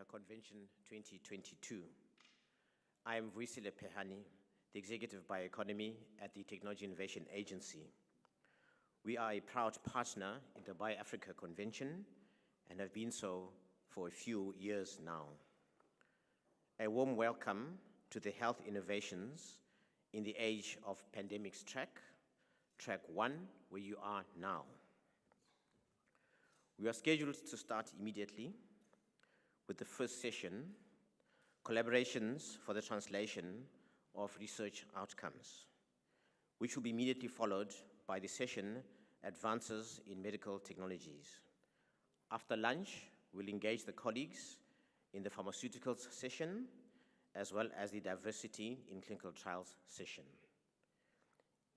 Africa Convention 2022. I am Vuisile Pehani, the Executive Bioeconomy at the Technology Innovation Agency. We are a proud partner in the Africa Convention and have been so for a few years now. A warm welcome to the Health Innovations in the Age of Pandemics track 1, where you are now. We are scheduled to start immediately with the first session, Collaborations for the Translation of Research Outcomes, which will be immediately followed by the session, Advances in Medical Technologies. After lunch, we'll engage the colleagues in the pharmaceuticals session, as well as the Diversity in Clinical Trials session.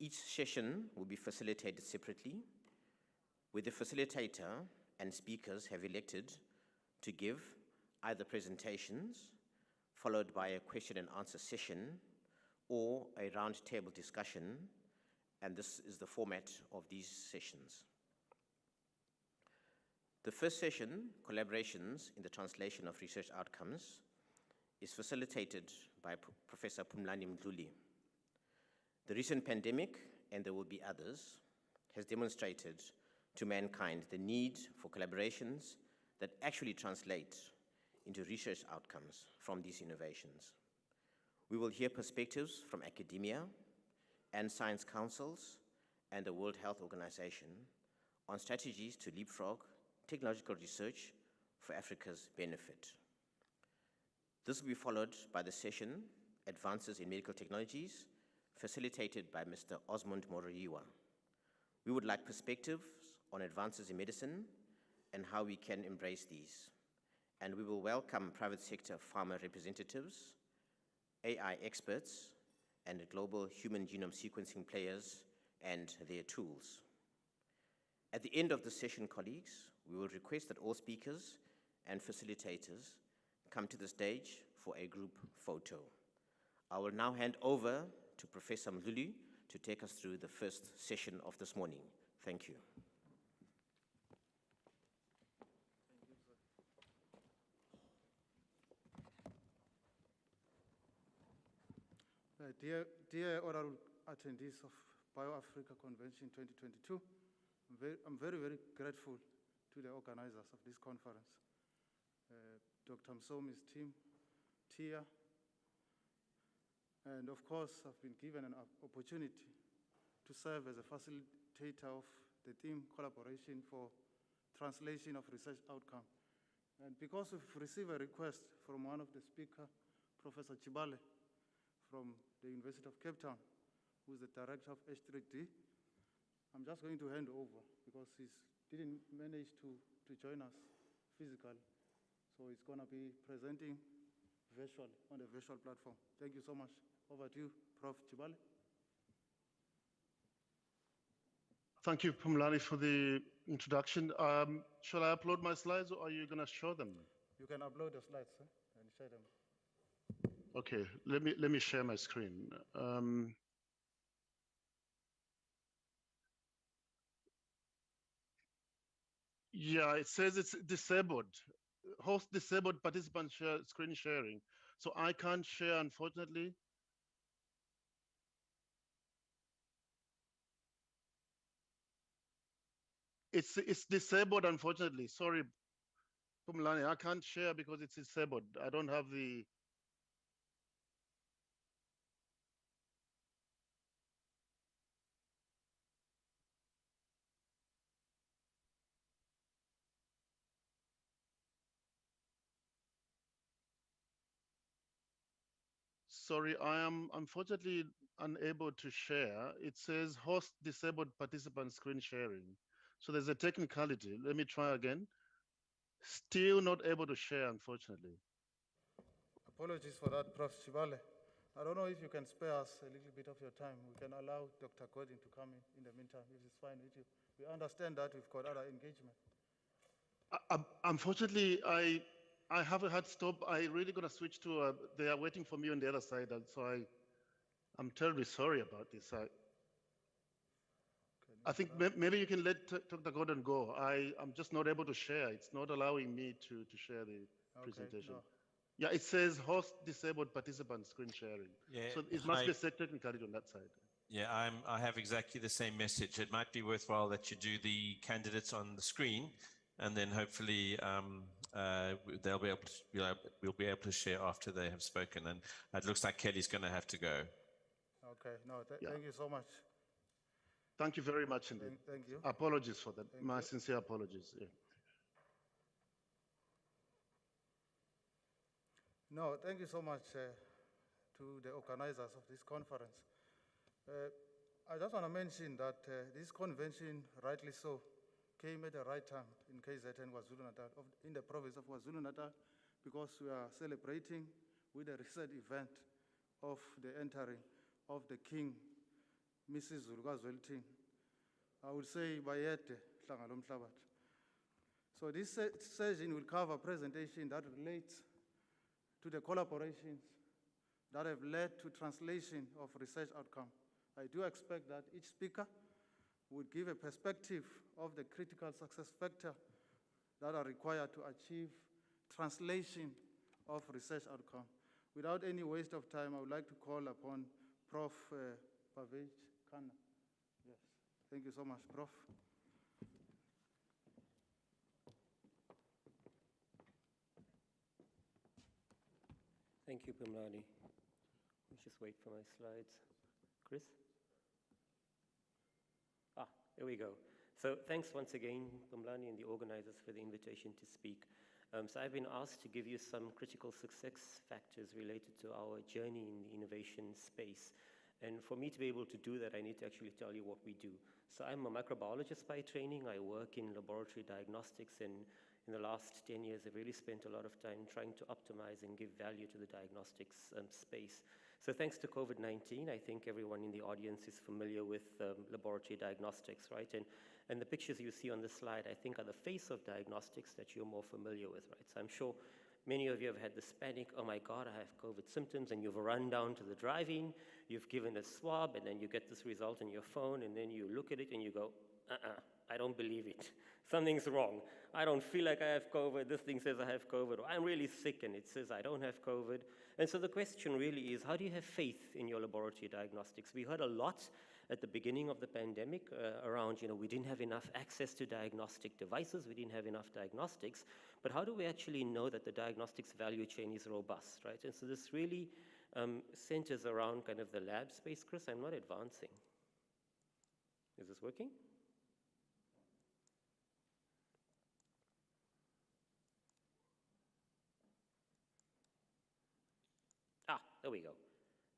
Each session will be facilitated separately, with the facilitator and speakers have elected to give either presentations, followed by a question and answer session, or a roundtable discussion, and this is the format of these sessions. The first session, Collaborations in the Translation of Research Outcomes, is facilitated by Professor Phumlani Mdluli. The recent pandemic, and there will be others, has demonstrated to mankind the need for collaborations that actually translate into research outcomes from these innovations. We will hear perspectives from academia and science councils and the World Health Organization on strategies to leapfrog technological research for Africa's benefit. This will be followed by the session, Advances in Medical Technologies, facilitated by Mr. Osmond Moroyiwa. We would like perspectives on advances in medicine and how we can embrace these. And we will welcome private sector pharma representatives, AI experts, and global human genome sequencing players and their tools. At the end of the session, colleagues, we will request that all speakers and facilitators come to the stage for a group photo. I will now hand over to Professor Mdluli to take us through the first session of this morning. Thank you. Dear honorable attendees of BioAfrica Convention 2022, I'm very, very grateful to the organizers of this conference, Dr. Msomi's team, Tia, and of course, I've been given an opportunity to serve as a facilitator of the theme collaboration for translation of research outcome. And because we've received a request from one of the speakers, Professor Chibale, from the University of Cape Town, who's the director of H001, I'm just going to hand over because he didn't manage to join us physically. So he's going to be presenting virtually on the virtual platform. Thank you so much. Over to you, Prof. Chibale. Thank you, Phumlani, for the introduction. Shall I upload my slides or are you going to show them? You can upload the slides, sir, and share them. Okay, let me share my screen. Yeah, it says it's disabled. Host disabled participant screen sharing. So I can't share, unfortunately. It's disabled, unfortunately. Sorry, Phumlani, I can't share because it's disabled. I don't have the. Sorry, I am unfortunately unable to share. It says host disabled participant screen sharing. So there's a technicality. Let me try again. Still not able to share, unfortunately. Apologies for that, Prof. Chibale. I don't know if you can spare us a little bit of your time. We can allow Dr. Godin to come in the meantime, if it's fine with you. We understand that we've got other engagement. Unfortunately, I have a hard stop. I really gonna switch to, they are waiting for me on the other side. And so I'm terribly sorry about this. I think maybe you can let Dr. Gordon go. I'm just not able to share. It's not allowing me to share the. presentation. No. Yeah, it says host disabled participant screen sharing. Yeah, So it must be a technicality on that side. Yeah, I have exactly the same message. It might be worthwhile that you do the candidates on the screen, and then hopefully they'll be able to, we'll be able to share after they have spoken. And it looks like Kelly's going to have to go. Okay, no, Yeah. thank you so much. Thank you very much indeed. Thank you. Apologies for that. Thank My you. sincere apologies. Yeah. No, thank you so much to the organizers of this conference. I just want to mention that this convention, rightly so, came at the right time in KZN KwaZulu-Natal, in the province of KwaZulu-Natal, because we are celebrating with a recent event of the entering of the King, Mrs. Zulukazwelting. I would say Bayete Hlangalom Hlabat. So this session will cover a presentation that relates to the collaborations that have led to translation of research outcome. I do expect that each speaker would give a perspective of the critical success factors that are required to achieve translation of research outcome. Without any waste of time, I would like to call upon Prof. Pavej Khanna. Yes, thank you so much, Prof. Thank you, Pumlani. Let's just wait for my slides. Chris? There we go. So thanks once again, Pumlani and the organizers, for the invitation to speak. So I've been asked to give you some critical success factors related to our journey in the innovation space. And for me to be able to do that, I need to actually tell you what we do. So I'm a microbiologist by training. I work in laboratory diagnostics, and in the last 10 years, I've really spent a lot of time trying to optimize and give value to the diagnostics space. So thanks to COVID-19, I think everyone in the audience is familiar with laboratory diagnostics, right? And the pictures you see on the slide, I think, are the face of diagnostics that you're more familiar with, right? So I'm sure many of you have had this panic, oh my God, I have COVID symptoms, and you've run down to the drive-in, you've given a swab, and then you get this result on your phone, and then you look at it and you go, I don't believe it. Something's wrong. I don't feel like I have COVID. This thing says I have COVID. Or I'm really sick, and it says I don't have COVID. And so the question really is, how do you have faith in your laboratory diagnostics? We heard a lot at the beginning of the pandemic around, we didn't have enough access to diagnostic devices. We didn't have enough diagnostics. But how do we actually know that the diagnostics value chain is robust, right? And so this really centers around kind of the lab space. Chris, I'm not advancing. Is this working? There we go.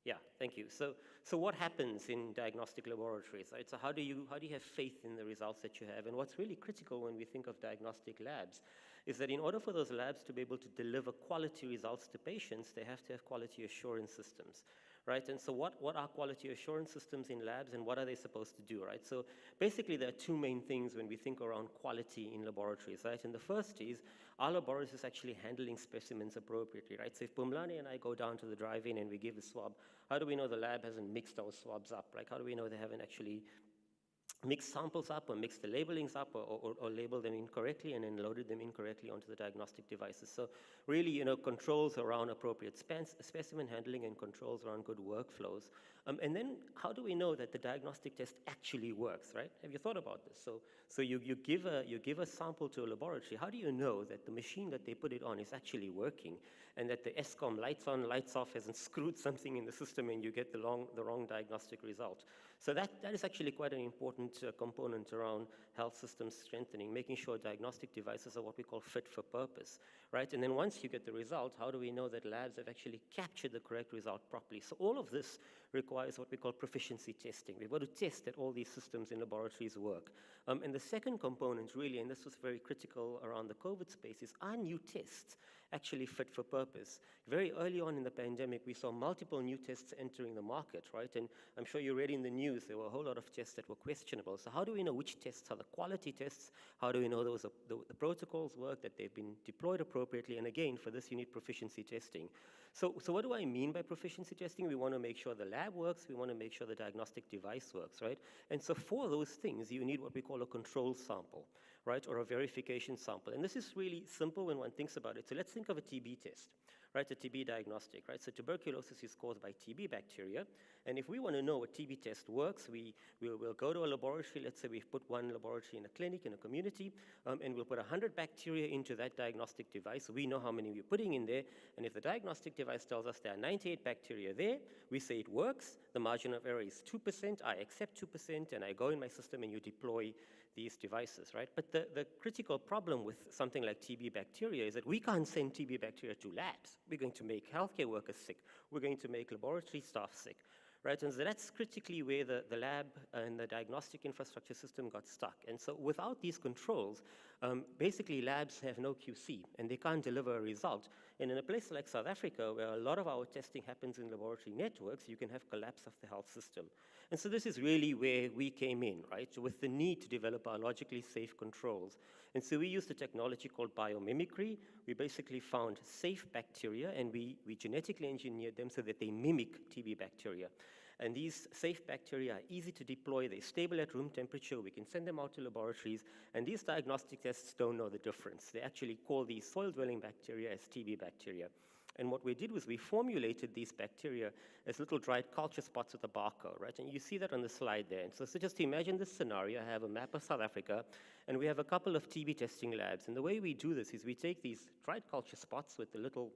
Yeah, thank you. So what happens in diagnostic laboratories, right? So how do you have faith in the results that you have? And what's really critical when we think of diagnostic labs is that in order for those labs to be able to deliver quality results to patients, they have to have quality assurance systems, right? And so what are quality assurance systems in labs, and what are they supposed to do, right? So basically there are two main things when we think around quality in laboratories, right? And the first is, our laboratory is actually handling specimens appropriately, right? So if Pumlani and I go down to the drive-in and we give a swab, how do we know the lab hasn't mixed those swabs up? Like, how do we know they haven't actually mixed samples up or mixed the labelings up or labeled them incorrectly and then loaded them incorrectly onto the diagnostic devices? So really, controls around appropriate specimen handling and controls around good workflows. And then how do we know that the diagnostic test actually works, right? Have you thought about this? So you give a sample to a laboratory. How do you know that the machine that they put it on is actually working, and that the ESCOM lights on, lights off hasn't screwed something in the system and you get the wrong diagnostic result? So that is actually quite an important component around health systems strengthening, making sure diagnostic devices are what we call fit for purpose, right? And then once you get the result, how do we know that labs have actually captured the correct result properly? So all of this requires what we call proficiency testing. We've got to test that all these systems in laboratories work. And the second component really, and this was very critical around the COVID space, is our new tests actually fit for purpose. Very early on in the pandemic, we saw multiple new tests entering the market, right? And I'm sure you read in the news, there were a whole lot of tests that were questionable. So how do we know which tests are the quality tests? How do we know the protocols work, that they've been deployed appropriately? And again, for this, you need proficiency testing. So what do I mean by proficiency testing? We want to make sure the lab works. We want to make sure the diagnostic device works, right? And so for those things, you need what we call a control sample, right, or a verification sample. And this is really simple when one thinks about it. So let's think of a TB test, right, a TB diagnostic, right? So tuberculosis is caused by TB bacteria. And if we want to know a TB test works, we'll go to a laboratory. Let's say we've put one laboratory in a clinic, in a community, and we'll put 100 bacteria into that diagnostic device. We know how many we're putting in there. And if the diagnostic device tells us there are 98 bacteria there, we say it works. The margin of error is 2%. I accept 2%, and I go in my system, and you deploy these devices, right? But the critical problem with something like TB bacteria is that we can't send TB bacteria to labs. We're going to make healthcare workers sick. We're going to make laboratory staff sick, right? And so that's critically where the lab and the diagnostic infrastructure system got stuck. And so without these controls, basically labs have no QC, and they can't deliver a result. And in a place like South Africa, where a lot of our testing happens in laboratory networks, you can have collapse of the health system. And so this is really where we came in, right, with the need to develop biologically safe controls. And so we used a technology called biomimicry. We basically found safe bacteria, and we genetically engineered them so that they mimic TB bacteria. And these safe bacteria are easy to deploy. They're stable at room temperature. We can send them out to laboratories. And these diagnostic tests don't know the difference. They actually call these soil-dwelling bacteria as TB bacteria. And what we did was we formulated these bacteria as little dried culture spots with a barcode, right? And you see that on the slide there. And so just imagine this scenario. I have a map of South Africa, and we have a couple of TB testing labs. And the way we do this is we take these dried culture spots with the little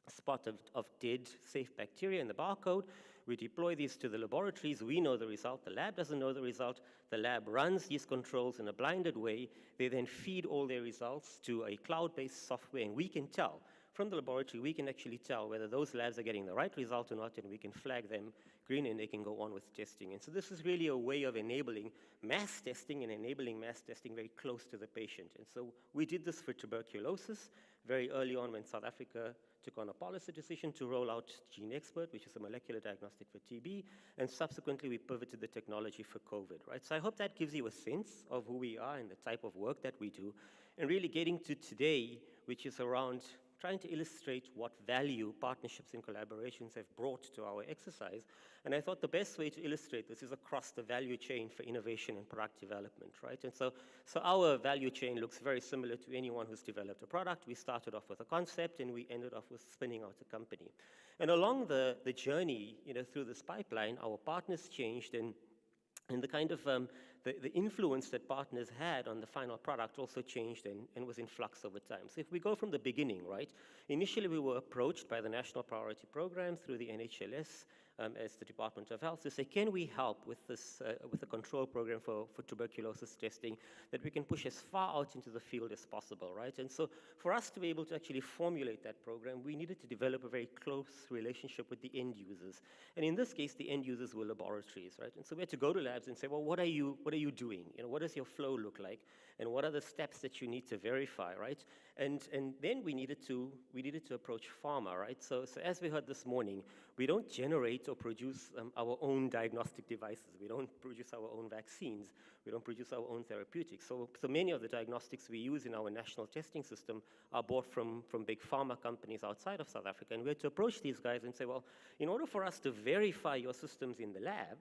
spot of dead safe bacteria in the barcode. We deploy these to the laboratories. We know the result. The lab doesn't know the result. The lab runs these controls in a blinded way. They then feed all their results to a cloud-based software, and we can tell. From the laboratory, we can actually tell whether those labs are getting the right result or not, and we can flag them green, and they can go on with testing. And so this is really a way of enabling mass testing and enabling mass testing very close to the patient. And so we did this for tuberculosis very early on when South Africa took on a policy decision to roll out GeneXpert, which is a molecular diagnostic for TB, and subsequently we pivoted the technology for COVID, right? So I hope that gives you a sense of who we are and the type of work that we do, and really getting to today, which is around trying to illustrate what value partnerships and collaborations have brought to our exercise. And I thought the best way to illustrate this is across the value chain for innovation and product development, right? And so our value chain looks very similar to anyone who's developed a product. We started off with a concept, and we ended off with spinning out a company. And along the journey, through this pipeline, our partners changed, and the kind of the influence that partners had on the final product also changed and was in flux over time. So if we go from the beginning, right? Initially, we were approached by the National Priority Program through the NHLS as the Department of Health to say, can we help with this, with a control program for tuberculosis testing that we can push as far out into the field as possible, right? And so for us to be able to actually formulate that program, we needed to develop a very close relationship with the end users. And in this case, the end users were laboratories, right? And so we had to go to labs and say, well, what are you doing? What does your flow look like? And what are the steps that you need to verify, right? And then we needed to approach pharma, right? So as we heard this morning, we don't generate or produce our own diagnostic devices. We don't produce our own vaccines. We don't produce our own therapeutics. So many of the diagnostics we use in our national testing system are bought from big pharma companies outside of South Africa. And we had to approach these guys and say, well, in order for us to verify your systems in the lab,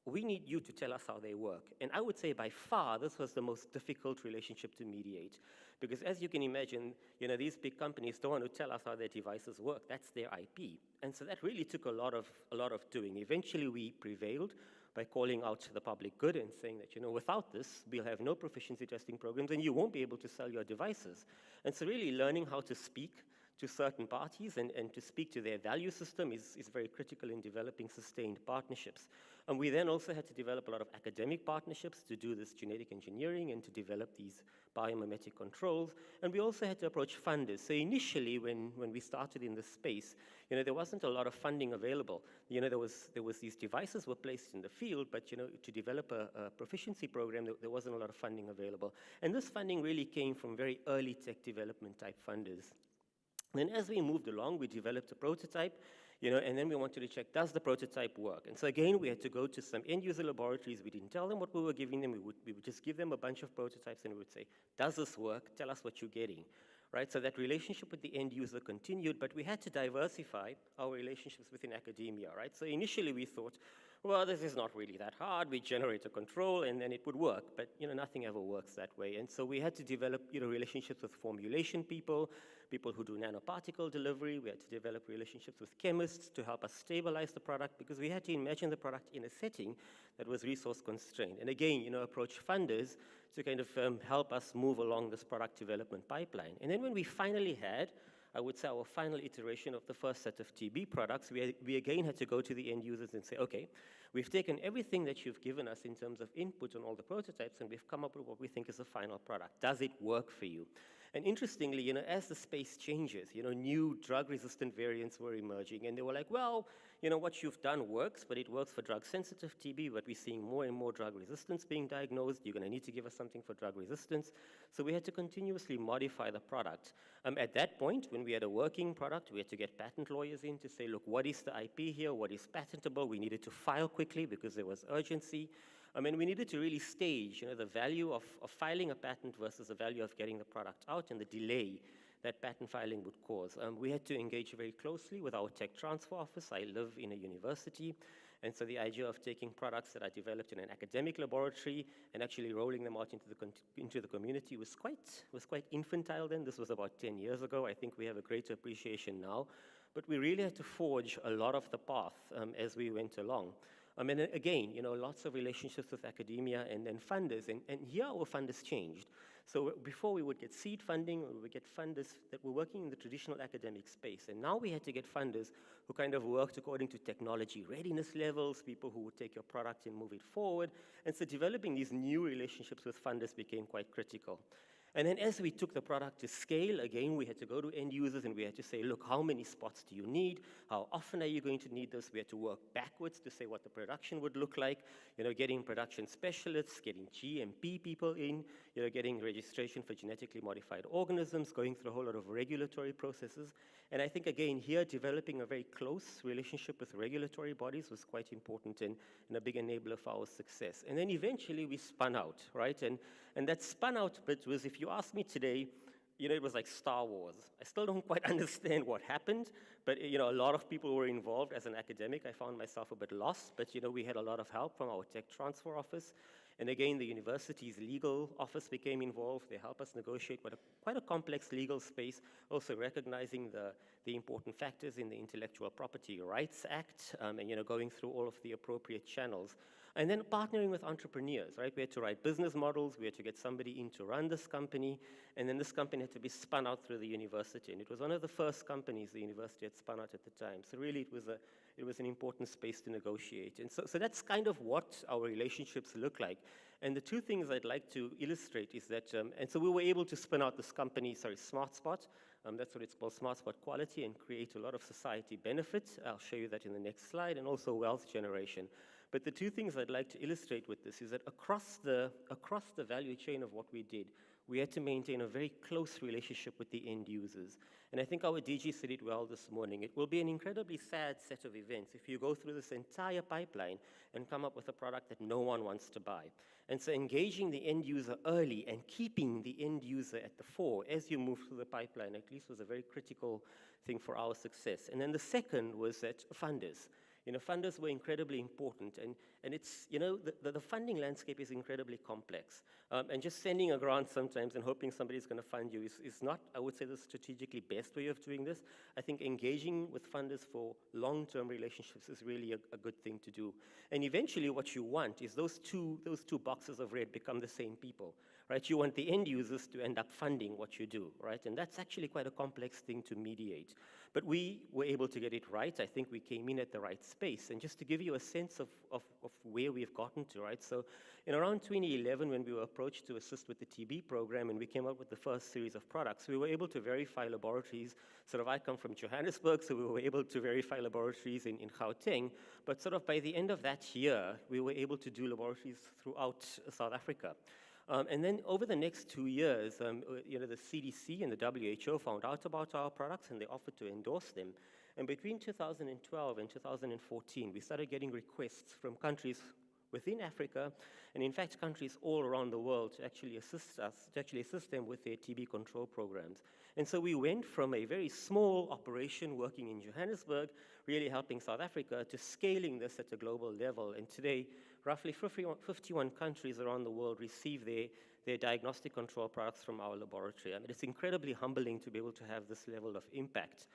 we need you to tell us how they work. And I would say by far, this was the most difficult relationship to mediate. Because as you can imagine, these big companies don't want to tell us how their devices work. That's their IP. And so that really took a lot of doing. Eventually, we prevailed by calling out the public good and saying that, without this, we'll have no proficiency testing programs, and you won't be able to sell your devices. And so really learning how to speak to certain parties and to speak to their value system is very critical in developing sustained partnerships. And we then also had to develop a lot of academic partnerships to do this genetic engineering and to develop these biomimetic controls. And we also had to approach funders. So initially, when we started in this space, there wasn't a lot of funding available. There was these devices were placed in the field, but to develop a proficiency program, there wasn't a lot of funding available. And this funding really came from very early tech development type funders. Then as we moved along, we developed a prototype, and then we wanted to check, does the prototype work? And so again, we had to go to some end-user laboratories. We didn't tell them what we were giving them. We would just give them a bunch of prototypes, and we would say, does this work? Tell us what you're getting, right? So that relationship with the end user continued, but we had to diversify our relationships within academia, right? So initially we thought, well, this is not really that hard. We generate a control and then it would work, but nothing ever works that way. And so we had to develop relationships with formulation people who do nanoparticle delivery. We had to develop relationships with chemists to help us stabilize the product, because we had to imagine the product in a setting that was resource constrained. And again, approach funders to kind of help us move along this product development pipeline. And then when we finally had, I would say, our final iteration of the first set of TB products, we again had to go to the end users and say, okay, we've taken everything that you've given us in terms of input on all the prototypes, and we've come up with what we think is the final product. Does it work for you? And interestingly, as the space changes, new drug-resistant variants were emerging, and they were like, well, what you've done works, but it works for drug-sensitive TB, but we're seeing more and more drug resistance being diagnosed. You're going to need to give us something for drug resistance. So we had to continuously modify the product. At that point, when we had a working product, we had to get patent lawyers in to say, look, what is the IP here? What is patentable? We needed to file quickly because there was urgency. We needed to really stage the value of filing a patent versus the value of getting the product out and the delay that patent filing would cause. We had to engage very closely with our tech transfer office. I live in a university, and so the idea of taking products that are developed in an academic laboratory and actually rolling them out into the community was quite infantile then. This was about 10 years ago. I think we have a greater appreciation now, but we really had to forge a lot of the path as we went along. And again, lots of relationships with academia and then funders, and here our funders changed. So before we would get seed funding, we would get funders that were working in the traditional academic space, and now we had to get funders who kind of worked according to technology readiness levels, people who would take your product and move it forward, and so developing these new relationships with funders became quite critical. And then as we took the product to scale, again, we had to go to end users and we had to say, look, how many spots do you need? How often are you going to need this? We had to work backwards to say what the production would look like, getting production specialists, getting GMP people in, getting registration for genetically modified organisms, going through a whole lot of regulatory processes. And I think, again, here, developing a very close relationship with regulatory bodies was quite important and a big enabler for our success. And then eventually we spun out, right? And that spun out bit was, if you ask me today, it was like Star Wars. I still don't quite understand what happened, but a lot of people were involved. As an academic, I found myself a bit lost, but we had a lot of help from our tech transfer office. And again, the university's legal office became involved. They helped us negotiate quite a complex legal space, also recognizing the important factors in the Intellectual Property Rights Act, and going through all of the appropriate channels. And then partnering with entrepreneurs, right? We had to write business models, we had to get somebody in to run this company, and then this company had to be spun out through the university. And it was one of the first companies the university had spun out at the time. So really it was an important space to negotiate. And so that's kind of what our relationships look like. And the two things I'd like to illustrate is that, and so we were able to spin out this company, SmartSpot, that's what it's called, SmartSpot Quality, and create a lot of society benefits. I'll show you that in the next slide, and also wealth generation. But the two things I'd like to illustrate with this is that across the value chain of what we did, we had to maintain a very close relationship with the end users. And I think our DG said it well this morning. It will be an incredibly sad set of events if you go through this entire pipeline and come up with a product that no one wants to buy. And so engaging the end user early and keeping the end user at the fore as you move through the pipeline at least was a very critical thing for our success. And then the second was that funders. Funders were incredibly important, and it's, the funding landscape is incredibly complex. And just sending a grant sometimes and hoping somebody's going to fund you is not, I would say, the strategically best way of doing this. I think engaging with funders for long-term relationships is really a good thing to do. And eventually what you want is those two boxes of red become the same people, right? You want the end users to end up funding what you do, right? And that's actually quite a complex thing to mediate. But we were able to get it right. I think we came in at the right space. And just to give you a sense of where we've gotten to, right? So in around 2011, when we were approached to assist with the TB program and we came up with the first series of products, we were able to verify laboratories. I come from Johannesburg, so we were able to verify laboratories in Gauteng. But by the end of that year, we were able to do laboratories throughout South Africa. And then over the next 2 years, the CDC and the WHO found out about our products and they offered to endorse them. And between 2012 and 2014, we started getting requests from countries within Africa, and in fact countries all around the world to actually assist them with their TB control programs. And so we went from a very small operation working in Johannesburg, really helping South Africa, to scaling this at a global level. And today, roughly 51 countries around the world receive their diagnostic control products from our laboratory. I mean, it's incredibly humbling to be able to have this level of impact.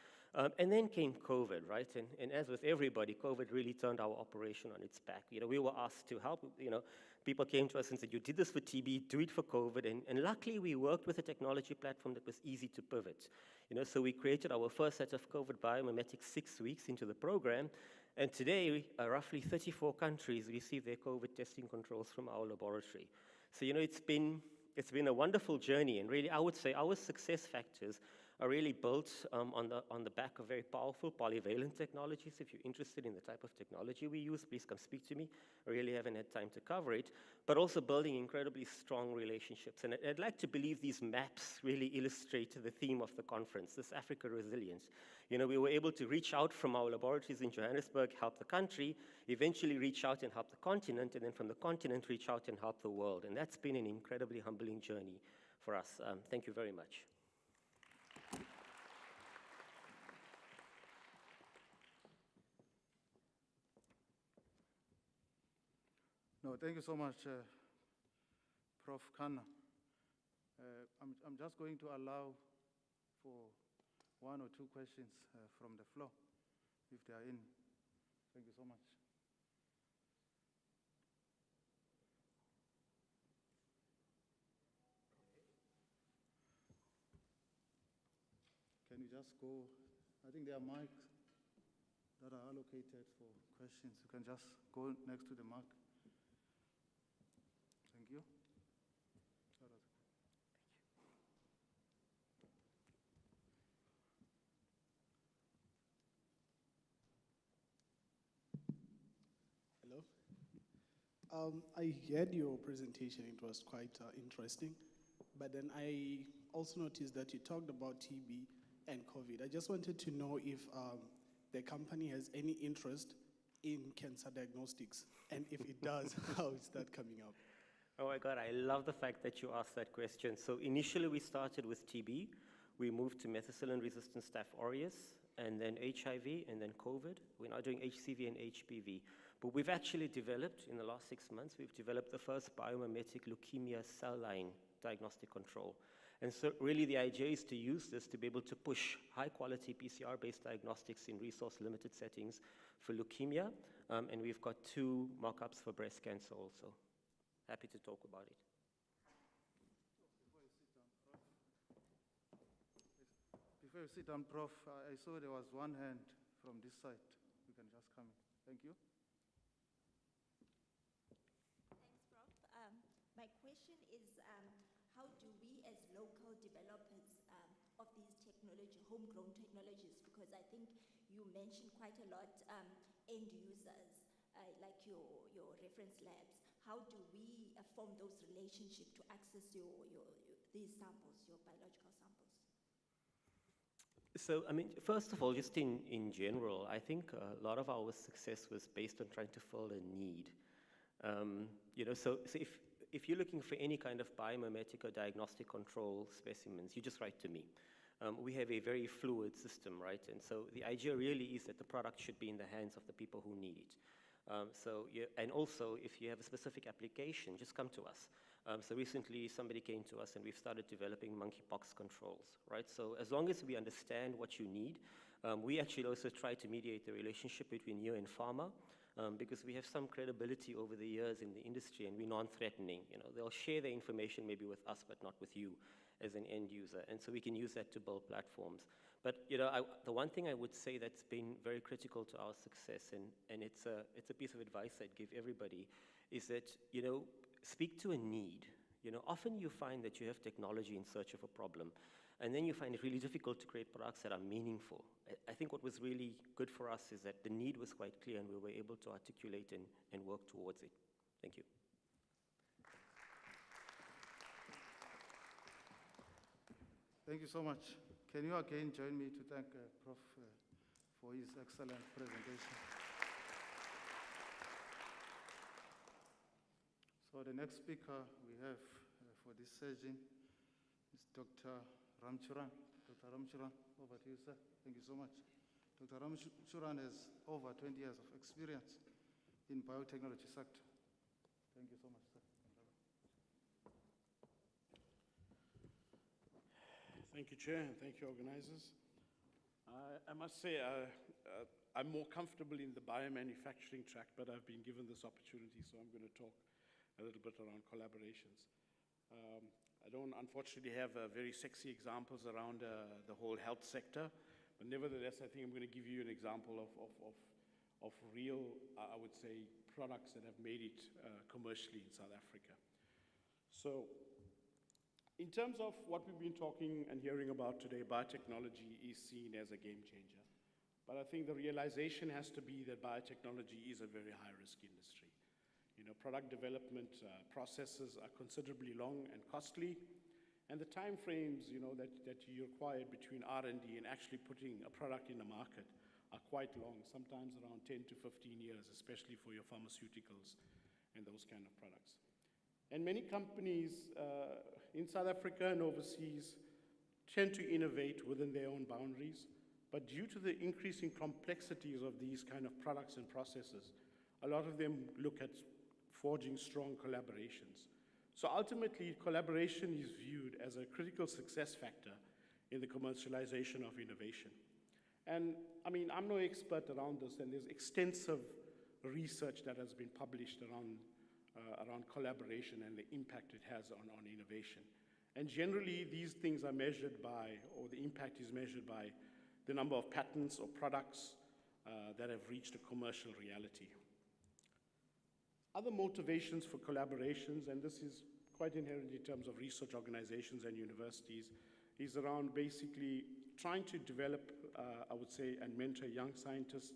And then came COVID, right? And as with everybody, COVID really turned our operation on its back. You know, we were asked to help, you know, people came to us and said, you did this for TB, do it for COVID. And luckily, we worked with a technology platform that was easy to pivot. You know, so we created our first set of COVID biomimetics 6 weeks into the program. And today, roughly 34 countries receive their COVID testing controls from our laboratory. So, you know, it's been a wonderful journey. And really, I would say our success factors are really built on the back of very powerful polyvalent technologies. If you're interested in the type of technology we use, please come speak to me. I really haven't had time to cover it, but also building incredibly strong relationships. And I'd like to believe these maps really illustrate the theme of the conference, this Africa resilience. You know, we were able to reach out from our laboratories in Johannesburg, help the country, eventually reach out and help the continent, and then from the continent reach out and help the world. And that's been an incredibly humbling journey for us. Thank you very much. No, thank you so much, Prof. Khanna. I'm just going to allow for 1 or 2 questions from the floor, if they are in. Thank you so much. Can you just go? I think there are mics that are allocated for questions. You can just go next to the mic. Thank you. Hello. I heard your presentation. It was quite interesting. But then I also noticed that you talked about TB and COVID. I just wanted to know if the company has any interest in cancer diagnostics. And if it does, how is that coming up? Oh my God, I love the fact that you asked that question. So initially we started with TB. We moved to methicillin-resistant Staph aureus, and then HIV, and then COVID. We're now doing HCV and HPV. But we've actually developed, in the last 6 months, we've developed the first biomimetic leukemia cell line diagnostic control. And so really the idea is to use this to be able to push high-quality PCR-based diagnostics in resource-limited settings for leukemia. And we've got 2 mock-ups for breast cancer also. Happy to talk about it. Before you sit down, Prof, I saw there was one hand from this side. You can just come in. Thank you. Thanks, Prof. My question is, how do we as local developers of these homegrown technologies, because I think you mentioned quite a lot end users, like your reference labs, how do we form those relationships to access these samples, your biological samples? So, I mean, first of all, just in general, I think a lot of our success was based on trying to fill a need. You know, so if you're looking for any kind of biomimetic or diagnostic control specimens, you just write to me. We have a very fluid system, right? And so the idea really is that the product should be in the hands of the people who need it. And also, if you have a specific application, just come to us. So recently, somebody came to us, and we've started developing monkeypox controls, right? So as long as we understand what you need, we actually also try to mediate the relationship between you and pharma, because we have some credibility over the years in the industry, and we're non-threatening. You know, they'll share their information maybe with us, but not with you as an end user. And so we can use that to build platforms. But you know, the one thing I would say that's been very critical to our success, and it's a piece of advice I'd give everybody, is that, you know, speak to a need. You know, often you find that you have technology in search of a problem, and then you find it really difficult to create products that are meaningful. I think what was really good for us is that the need was quite clear, and we were able to articulate and work towards it. Thank you. Thank you so much. Can you again join me to thank Prof for his excellent presentation? So the next speaker we have for this session is Dr. Ramcharan. Dr. Ramcharan, over to you, sir. Thank you so much. Dr. Ramcharan has over 20 years of experience in biotechnology sector. Thank you so much, sir. Thank you, Chair, and thank you, organizers. I must say I'm more comfortable in the biomanufacturing track, but I've been given this opportunity, so I'm going to talk a little bit around collaborations. I don't unfortunately have very sexy examples around the whole health sector, but nevertheless, I think I'm going to give you an example of real, I would say, products that have made it commercially in South Africa. So, in terms of what we've been talking and hearing about today, biotechnology is seen as a game changer. But I think the realization has to be that biotechnology is a very high-risk industry. You know, product development processes are considerably long and costly, and the time frames, you know, that you require between R&D and actually putting a product in the market are quite long, sometimes around 10 to 15 years, especially for your pharmaceuticals and those kind of products. And many companies in South Africa and overseas tend to innovate within their own boundaries, but due to the increasing complexities of these kind of products and processes, a lot of them look at forging strong collaborations. So ultimately, collaboration is viewed as a critical success factor in the commercialization of innovation. And I mean, I'm no expert around this, and there's extensive research that has been published around collaboration and the impact it has on innovation. And generally, these things are measured by, or the impact is measured by, the number of patents or products that have reached a commercial reality. Other motivations for collaborations, and this is quite inherent in terms of research organizations and universities, is around basically trying to develop, I would say, and mentor young scientists.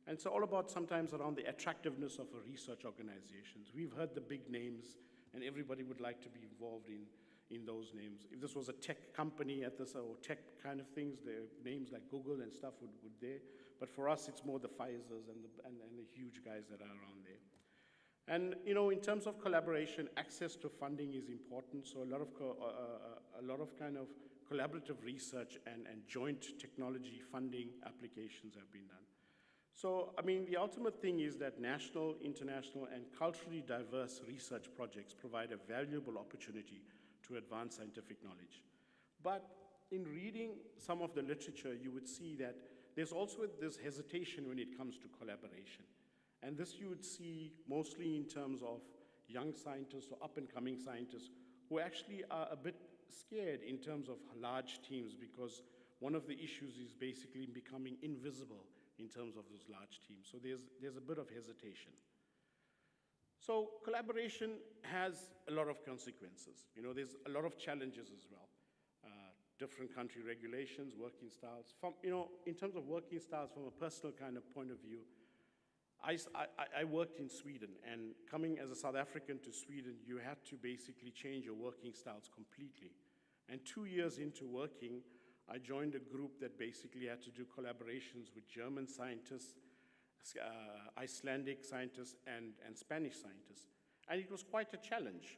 And it's all about sometimes around the attractiveness of a research organizations. We've heard the big names, and everybody would like to be involved in those names. If this was a tech company at this, or tech kind of things, the names like Google and stuff would there. But for us, it's more the Pfizers and the huge guys that are around there. And you know, in terms of collaboration, access to funding is important. So a lot of kind of collaborative research and joint technology funding applications have been done. So, I mean, the ultimate thing is that national, international, and culturally diverse research projects provide a valuable opportunity to advance scientific knowledge. But in reading some of the literature, you would see that there's also this hesitation when it comes to collaboration. And this you would see mostly in terms of young scientists or up-and-coming scientists who actually are a bit scared in terms of large teams, because one of the issues is basically becoming invisible in terms of those large teams. So there's a bit of hesitation. So collaboration has a lot of consequences. You know, there's a lot of challenges as well. Different country regulations, working styles. You know, in terms of working styles from a personal kind of point of view, I worked in Sweden, and coming as a South African to Sweden, you had to basically change your working styles completely. And 2 years into working, I joined a group that basically had to do collaborations with German scientists, Icelandic scientists, and Spanish scientists. And it was quite a challenge.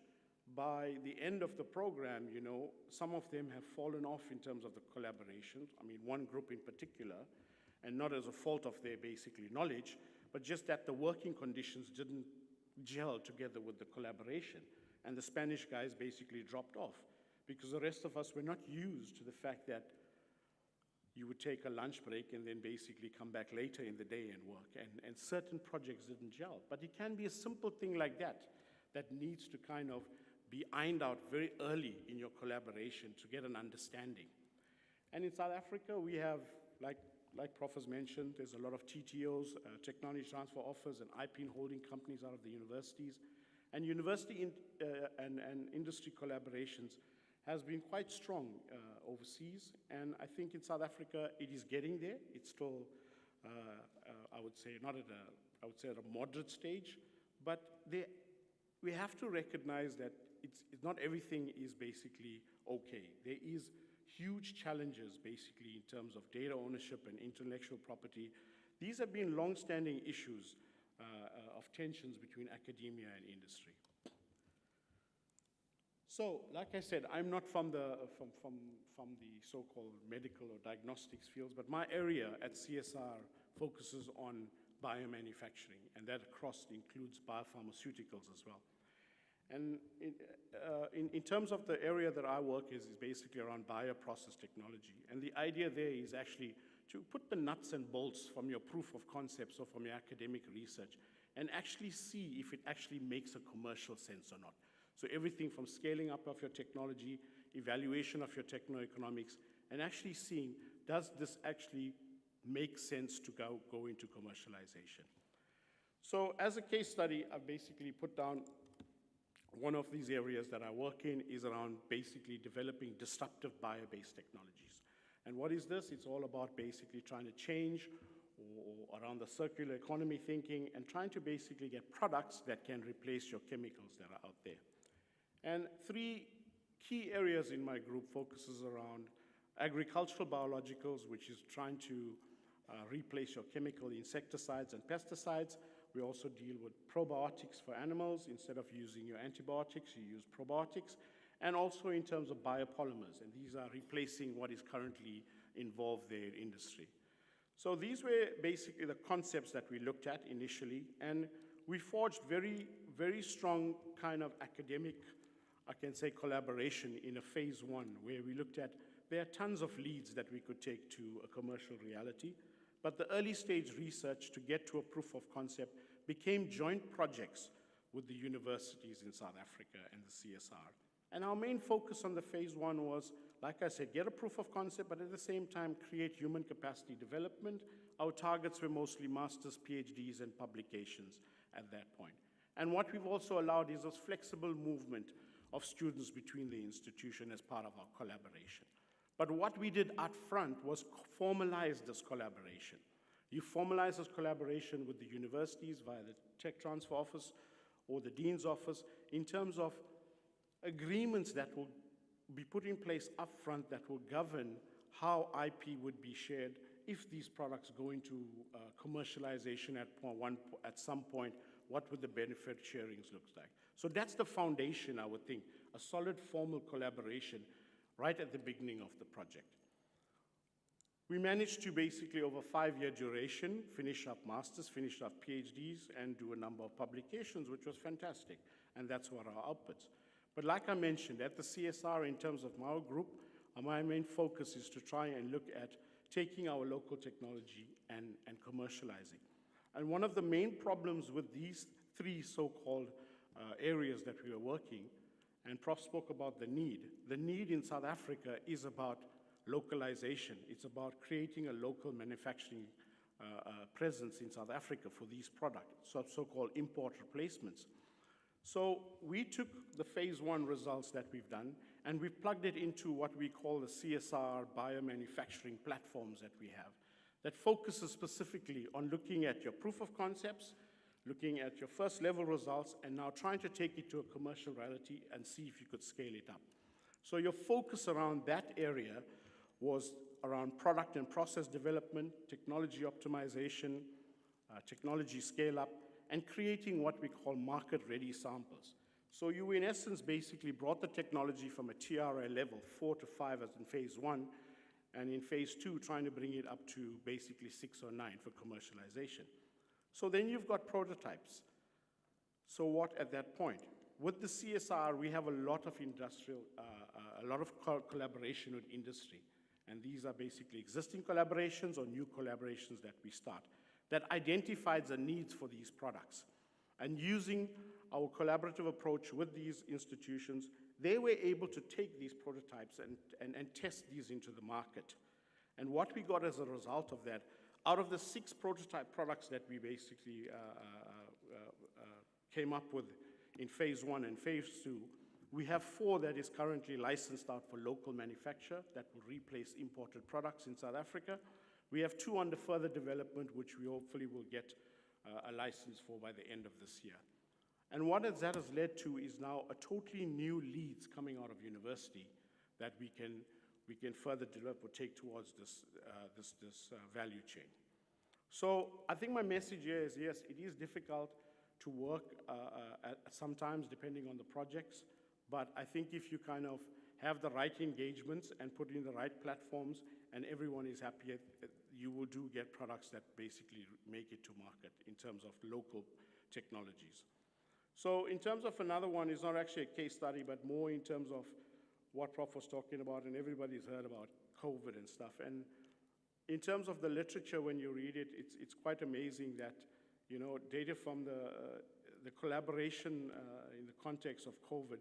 By the end of the program, you know, some of them have fallen off in terms of the collaborations. I mean, one group in particular, and not as a fault of their basically knowledge, but just that the working conditions didn't gel together with the collaboration. And the Spanish guys basically dropped off, because the rest of us were not used to the fact that you would take a lunch break and then basically come back later in the day and work. And certain projects didn't gel. But it can be a simple thing like that that needs to kind of be ironed out very early in your collaboration to get an understanding. And in South Africa, we have, like Prof has mentioned, there's a lot of TTOs, technology transfer offers, and IP holding companies out of the universities. And university and industry collaborations has been quite strong overseas, and I think in South Africa it is getting there. It's still, I would say, not at a moderate stage, but we have to recognize that it's not everything is basically okay. There is huge challenges basically in terms of data ownership and intellectual property. These have been long-standing issues of tensions between academia and industry. So, like I said, I'm not from the so-called medical or diagnostics fields, but my area at CSR focuses on biomanufacturing, and that across includes biopharmaceuticals as well. And in terms of the area that I work is basically around bioprocess technology. And the idea there is actually to put the nuts and bolts from your proof of concepts or from your academic research and actually see if it actually makes a commercial sense or not. So everything from scaling up of your technology, evaluation of your techno-economics, and actually seeing, does this actually make sense to go into commercialization? So as a case study, I've basically put down one of these areas that I work in is around basically developing disruptive bio-based technologies. And what is this? It's all about basically trying to change or around the circular economy thinking and trying to basically get products that can replace your chemicals that are out there. And three key areas in my group focuses around agricultural biologicals, which is trying to replace your chemical insecticides and pesticides. We also deal with probiotics for animals. Instead of using your antibiotics, you use probiotics. And also in terms of biopolymers, and these are replacing what is currently involved there in industry. So these were basically the concepts that we looked at initially, and we forged very, very strong kind of academic, I can say, collaboration in a phase one, where we looked at, there are tons of leads that we could take to a commercial reality, but the early stage research to get to a proof of concept became joint projects with the universities in South Africa and the CSR. And our main focus on the phase one was, like I said, get a proof of concept, but at the same time, create human capacity development. Our targets were mostly masters, PhDs, and publications at that point. And what we've also allowed is this flexible movement of students between the institution as part of our collaboration. But what we did up front was formalize this collaboration. You formalize this collaboration with the universities via the Tech Transfer Office or the Dean's Office in terms of agreements that will be put in place up front that will govern how IP would be shared if these products go into commercialization at some point. What would the benefit sharings look like? So that's the foundation, I would think, a solid formal collaboration right at the beginning of the project. We managed to basically, over a 5-year duration, finish up masters, finish up PhDs, and do a number of publications, which was fantastic, and that's what our outputs. But like I mentioned, at the CSR, in terms of my group, my main focus is to try and look at taking our local technology and commercializing. And one of the main problems with these three so-called areas that we are working, and Prof spoke about the need. The need in South Africa is about localization. It's about creating a local manufacturing presence in South Africa for these products, so-called import replacements. So we took the phase one results that we've done, and we plugged it into what we call the CSR biomanufacturing platforms that we have, that focuses specifically on looking at your proof of concepts, looking at your first level results, and now trying to take it to a commercial reality and see if you could scale it up. So your focus around that area was around product and process development, technology optimization, technology scale-up, and creating what we call market-ready samples. So you, in essence, basically brought the technology from a TRL level, 4 to 5 as in phase one, and in phase two, trying to bring it up to basically 6 or 9 for commercialization. So then you've got prototypes. So what at that point? With the CSR, we have a lot of industrial, a lot of collaboration with industry. And these are basically existing collaborations or new collaborations that we start that identifies the needs for these products. And using our collaborative approach with these institutions, they were able to take these prototypes and test these into the market. And what we got as a result of that, out of the 6 prototype products that we basically came up with in phase one and phase two, we have 4 that is currently licensed out for local manufacture that will replace imported products in South Africa. We have 2 under further development, which we hopefully will get a license for by the end of this year. And what that has led to is now a totally new leads coming out of university that we can further develop or take towards this value chain. So I think my message here is, yes, it is difficult to work sometimes depending on the projects, But I think if you kind of have the right engagements and put in the right platforms and everyone is happy, you will do get products that basically make it to market in terms of local technologies. So in terms of another one, it's not actually a case study, but more in terms of what Prof was talking about, and everybody's heard about COVID and stuff. And in terms of the literature, when you read it, it's quite amazing that, you know, data from the collaboration in the context of COVID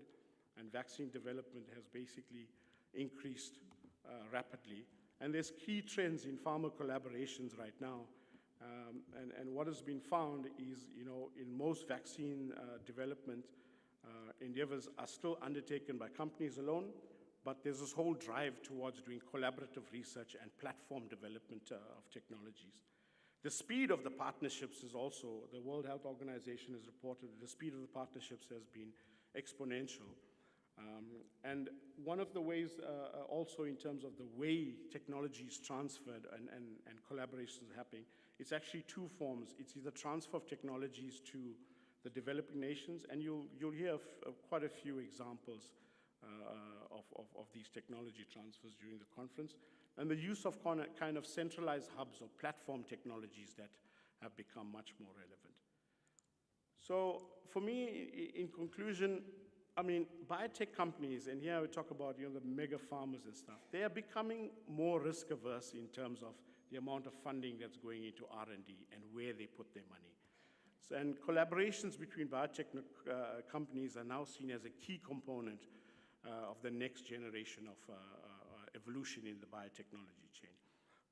and vaccine development has basically increased rapidly. And there's key trends in pharma collaborations right now. And what has been found is, you know, in most vaccine development endeavors are still undertaken by companies alone, but there's this whole drive towards doing collaborative research and platform development of technologies. The speed of the partnerships is also, the World Health Organization has reported that the speed of the partnerships has been exponential. And one of the ways also in terms of the way technology is transferred and collaborations are happening, it's actually two forms. It's either transfer of technologies to the developing nations, and you'll hear quite a few examples of these technology transfers during the conference, and the use of kind of centralized hubs or platform technologies that have become much more relevant. So for me, in conclusion, I mean, biotech companies, and here we talk about, you know, the mega pharmas and stuff, they are becoming more risk averse in terms of the amount of funding that's going into R&D and where they put their money. So, and collaborations between biotech companies are now seen as a key component of the next generation of evolution in the biotechnology chain.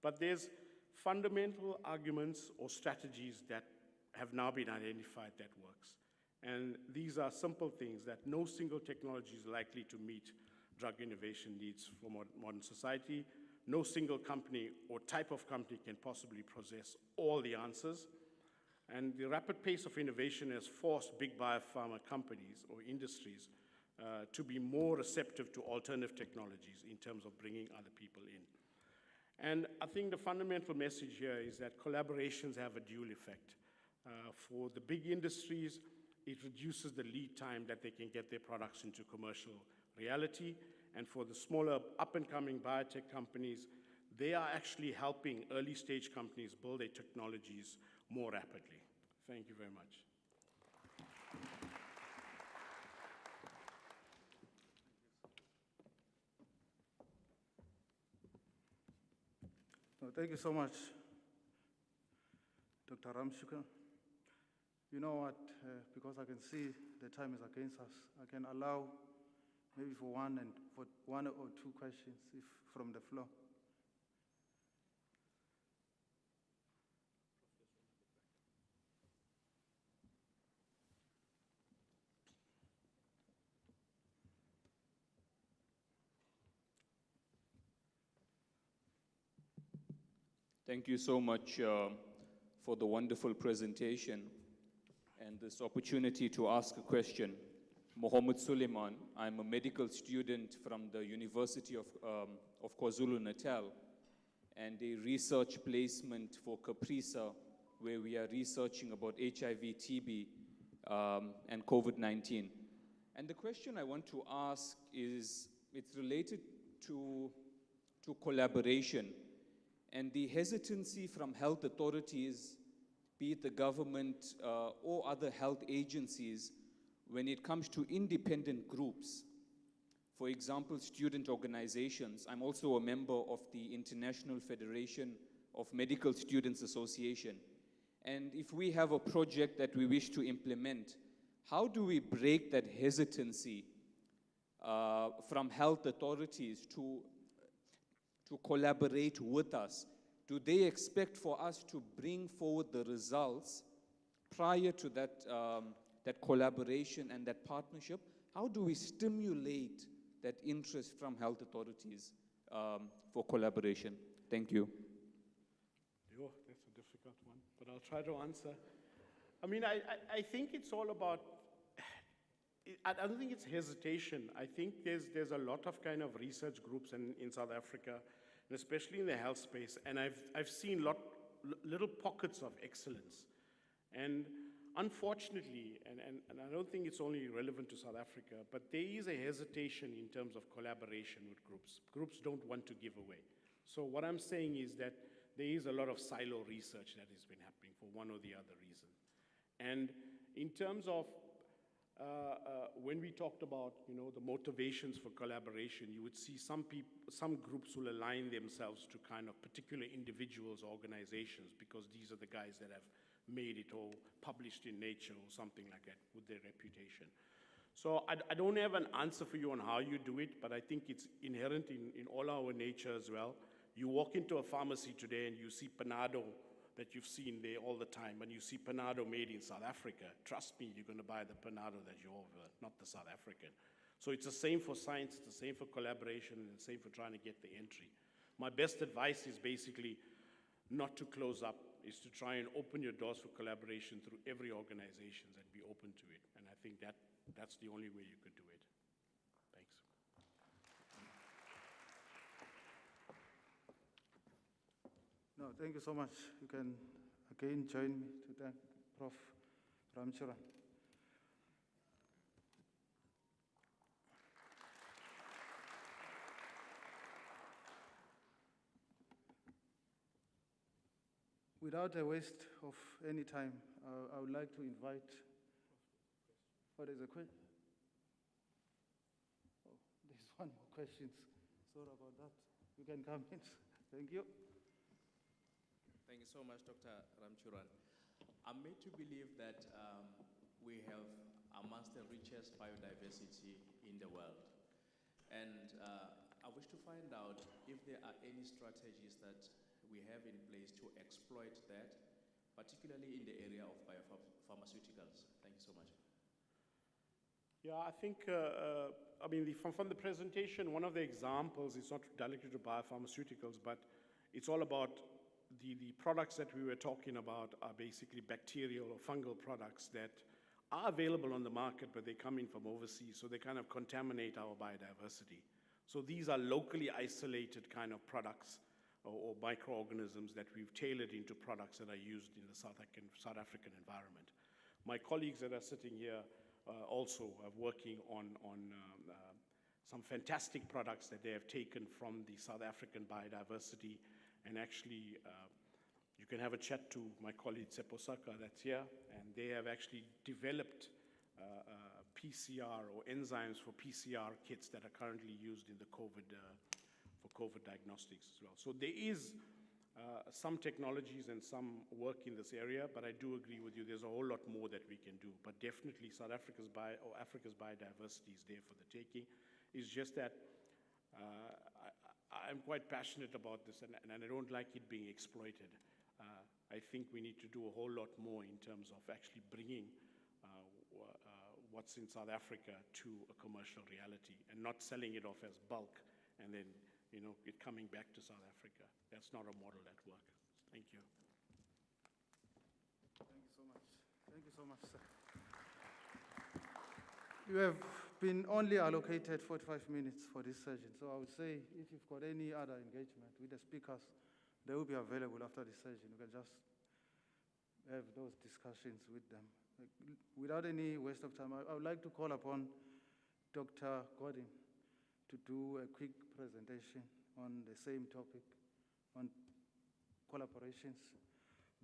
But there's fundamental arguments or strategies that have now been identified that works. And these are simple things that no single technology is likely to meet drug innovation needs for modern society. No single company or type of company can possibly possess all the answers. And the rapid pace of innovation has forced big biopharma companies or industries to be more receptive to alternative technologies in terms of bringing other people in. And I think the fundamental message here is that collaborations have a dual effect. For the big industries, it reduces the lead time that they can get their products into commercial reality. And for the smaller up-and-coming biotech companies, they are actually helping early-stage companies build their technologies more rapidly. Thank you very much. Thank you so much, Dr. Ramshuka. You know what, because I can see the time is against us, I can allow maybe for one or two questions if from the floor. Thank you so much for the wonderful presentation and this opportunity to ask a question. Mohammed Suleiman, I'm a medical student from the University of KwaZulu-Natal and a research placement for Caprisa, where we are researching about HIV, TB, and COVID-19. And the question I want to ask is, it's related to collaboration and the hesitancy from health authorities, be it the government or other health agencies, when it comes to independent groups. For example, student organizations. I'm also a member of the International Federation of Medical Students Association. And if we have a project that we wish to implement, how do we break that hesitancy from health authorities to collaborate with us? Do they expect for us to bring forward the results prior to that, that collaboration and that partnership? How do we stimulate that interest from health authorities for collaboration? Thank you. Oh, that's a difficult one, but I'll try to answer. I mean, I think it's all about, I don't think it's hesitation. I think there's a lot of kind of research groups in South Africa, and especially in the health space, and I've seen little pockets of excellence. And unfortunately, and I don't think it's only relevant to South Africa, but there is a hesitation in terms of collaboration with groups. Groups don't want to give away. So what I'm saying is that there is a lot of silo research that has been happening for one or the other reason. And in terms of when we talked about, the motivations for collaboration, you would see some groups will align themselves to kind of particular individuals, organizations, because these are the guys that have made it or published in Nature or something like that with their reputation. So I don't have an answer for you on how you do it, but I think it's inherent in all our nature as well. You walk into a pharmacy today and you see Panado that you've seen there all the time, and you see Panado made in South Africa. Trust me, you're going to buy the Panado that you're over, not the South African. So it's the same for science, it's the same for collaboration, and the same for trying to get the entry. My best advice is basically not to close up, is to try and open your doors for collaboration through every organization and be open to it. And I think that's the only way you could do it. Thanks. No, thank you so much. You can again join me to thank Prof. Ramcharan. Without a waste of any time, I would like to invite. Oh, there's a question. Oh, there's one more question. Sorry about that. You can come in. Thank you. Thank you so much, Dr. Ramcharan. I'm made to believe that we have amongst the richest biodiversity in the world. And I wish to find out if there are any strategies that we have in place to exploit that, particularly in the area of biopharmaceuticals. Thank you so much. Yeah, I think, from the presentation, one of the examples, it's not directly to biopharmaceuticals, but it's all about the products that we were talking about are basically bacterial or fungal products that are available on the market, but they come in from overseas, so they kind of contaminate our biodiversity. So these are locally isolated kind of products or microorganisms that we've tailored into products that are used in the South African environment. My colleagues that are sitting here also are working on some fantastic products that they have taken from the South African biodiversity, and actually you can have a chat to my colleague Tseposaka that's here, and they have actually developed PCR or enzymes for PCR kits that are currently used in the COVID diagnostics as well. So there is some technologies and some work in this area, but I do agree with you, there's a whole lot more that we can do. But definitely Africa's biodiversity is there for the taking. It's just that I'm quite passionate about this, and I don't like it being exploited. I think we need to do a whole lot more in terms of actually bringing what's in South Africa to a commercial reality and not selling it off as bulk and then it coming back to South Africa. That's not a model that works. Thank you. Thank you so much. Thank you so much, sir. You have been only allocated 45 minutes for this session, so I would say if you've got any other engagement with the speakers, they will be available after the session. You can just have those discussions with them. Without any waste of time, I would like to call upon Dr. Gordon to do a quick presentation on the same topic, on collaborations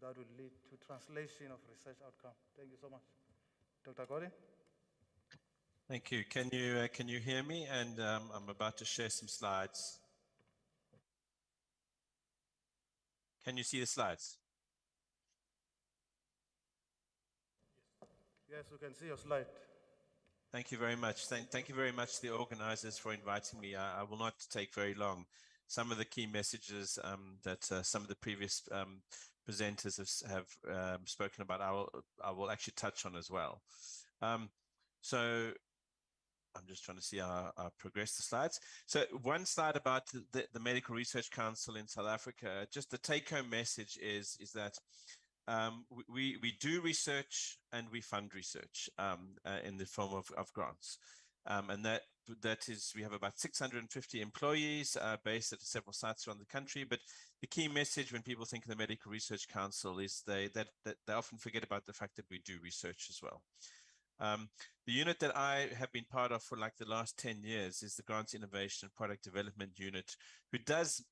that will lead to translation of research outcome. Thank you so much. Dr. Gordon? Thank you. Can you hear me? And I'm about to share some slides. Can you see the slides? Yes, we can see your slide. Thank you very much. Thank you very much to the organizers for inviting me. I will not take very long. Some of the key messages that some of the previous presenters have spoken about, I will actually touch on as well. So I'm just trying to see how I progress the slides. So one slide about the Medical Research Council in South Africa. Just the take-home message is that we do research and we fund research in the form of grants. And that is, we have about 650 employees based at several sites around the country. But the key message when people think of the Medical Research Council is that they often forget about the fact that we do research as well. The unit that I have been part of for like the last 10 years is the Grants Innovation and Product Development Unit, who does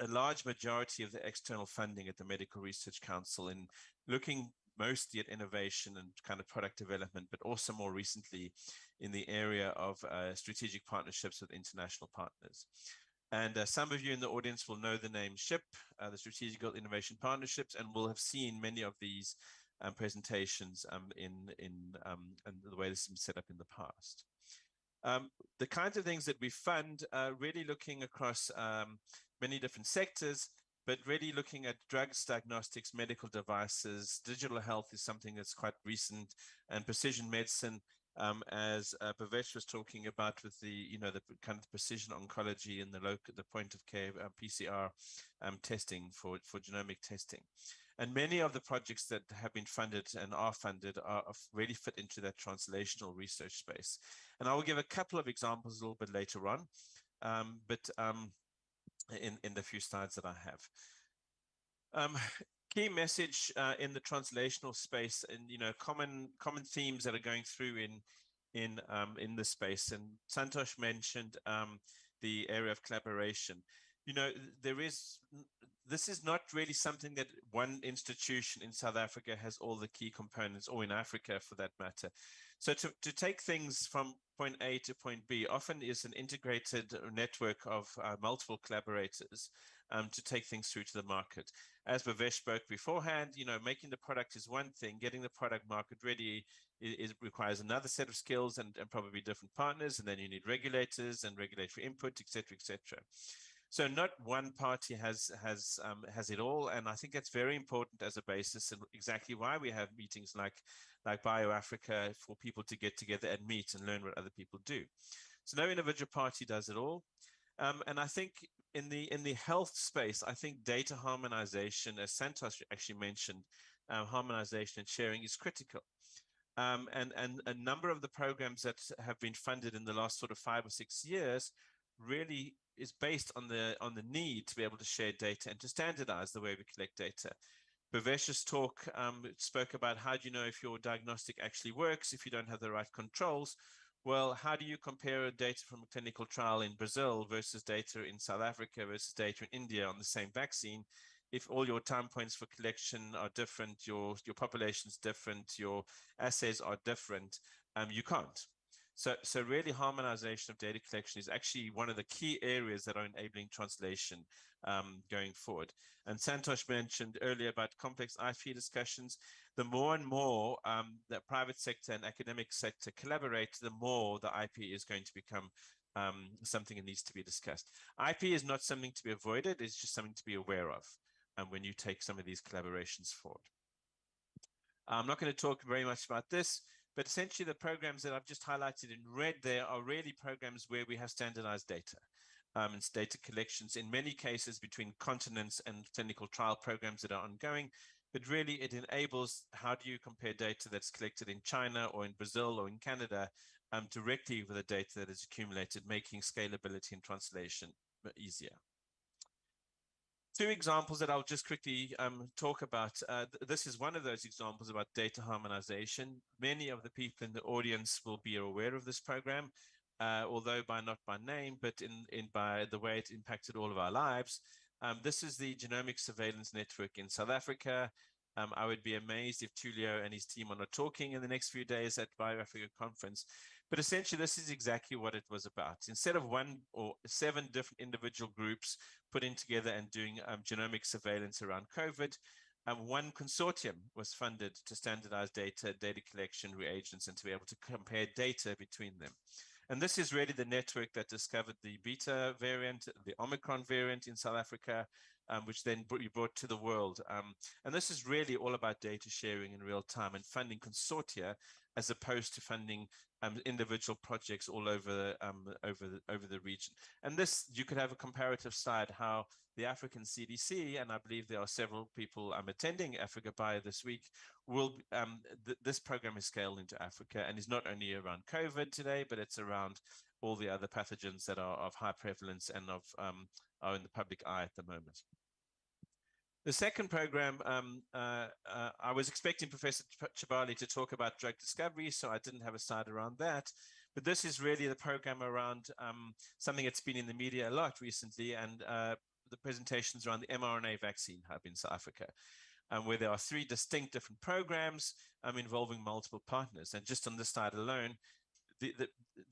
a large majority of the external funding at the Medical Research Council in looking mostly at innovation and kind of product development, but also more recently in the area of strategic partnerships with international partners. And some of you in the audience will know the name SHIP, the Strategic Innovation Partnerships, and will have seen many of these presentations in the way this has been set up in the past. The kinds of things that we fund really looking across many different sectors, but really looking at drugs, diagnostics, medical devices. Digital health is something that's quite recent, and precision medicine, as Bhavesh was talking about with the kind of precision oncology and the point of care PCR testing for genomic testing. And many of the projects that have been funded and are funded are really fit into that translational research space. And I will give a couple of examples a little bit later on, in the few slides that I have. Key message in the translational space, and common themes that are going through in this space. And Santosh mentioned the area of collaboration. This is not really something that one institution in South Africa has all the key components, or in Africa for that matter. So to take things from point A to point B often is an integrated network of multiple collaborators to take things through to the market. As Bhavesh spoke beforehand, making the product is one thing, getting the product market ready requires another set of skills and probably different partners, and then you need regulators and regulatory input, et cetera, et cetera. So not one party has it all, and I think that's very important as a basis, and exactly why we have meetings like BioAfrica, for people to get together and meet and learn what other people do. So no individual party does it all, and I think in the health space, I think data harmonization, as Santosh actually mentioned, harmonization and sharing is critical. And a number of the programs that have been funded in the last sort of 5 or 6 years really is based on the need to be able to share data and to standardize the way we collect data. Bhavesh's talk spoke about how do you know if your diagnostic actually works if you don't have the right controls. Well, how do you compare data from a clinical trial in Brazil versus data in South Africa versus data in India on the same vaccine if all your time points for collection are different, your population's different, your assays are different? You can't. So really harmonization of data collection is actually one of the key areas that are enabling translation going forward. And Santosh mentioned earlier about complex IP discussions. The more and more the private sector and academic sector collaborate, the more the IP is going to become something that needs to be discussed. IP is not something to be avoided, it's just something to be aware of when you take some of these collaborations forward. I'm not going to talk very much about this, but essentially the programs that I've just highlighted in red there are really programs where we have standardized data. It's data collections in many cases between continents and clinical trial programs that are ongoing, but really it enables how do you compare data that's collected in China or in Brazil or in Canada directly with the data that is accumulated, making scalability and translation easier. Two examples that I'll just quickly talk about. This is one of those examples about data harmonization. Many of the people in the audience will be aware of this program, although not by name, but by the way it impacted all of our lives. This is the Genomic Surveillance Network in South Africa. I would be amazed if Tulio and his team are not talking in the next few days at BioAfrica conference. But essentially, this is exactly what it was about. Instead of 1 or 7 different individual groups putting together and doing genomic surveillance around COVID, one consortium was funded to standardize data collection, reagents, and to be able to compare data between them. And this is really the network that discovered the Beta variant, the Omicron variant in South Africa, which then you brought to the world. And this is really all about data sharing in real time and funding consortia as opposed to funding individual projects all over over the region. And this, you could have a comparative slide how the African CDC, and I believe there are several people attending Africa Bio this week, will this program is scaled into Africa and is not only around COVID today, but it's around all the other pathogens that are of high prevalence and are in the public eye at the moment. The second program, I was expecting Professor Chibali to talk about drug discovery, so I didn't have a slide around that. But this is really the program around something that's been in the media a lot recently, and the presentations around the mRNA vaccine hub in South Africa, where there are 3 distinct different programs involving multiple partners. And just on this slide alone,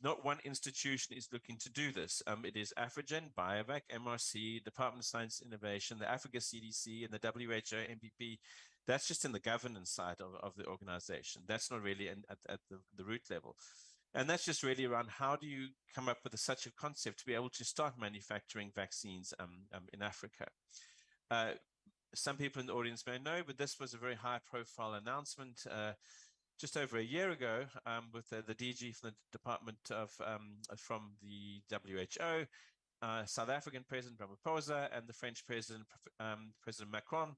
not one institution is looking to do this. It is Afrigen, Biovac, MRC, Department of Science and Innovation, the Africa CDC, and the WHO, MPP. That's just in the governance side of the organization. That's not really at the root level. And that's just really around how do you come up with such a concept to be able to start manufacturing vaccines in Africa. Some people in the audience may know, but this was a very high profile announcement just over a year ago with the DG from the Department of, from the WHO, South African President Ramaphosa, and the French President, President Macron,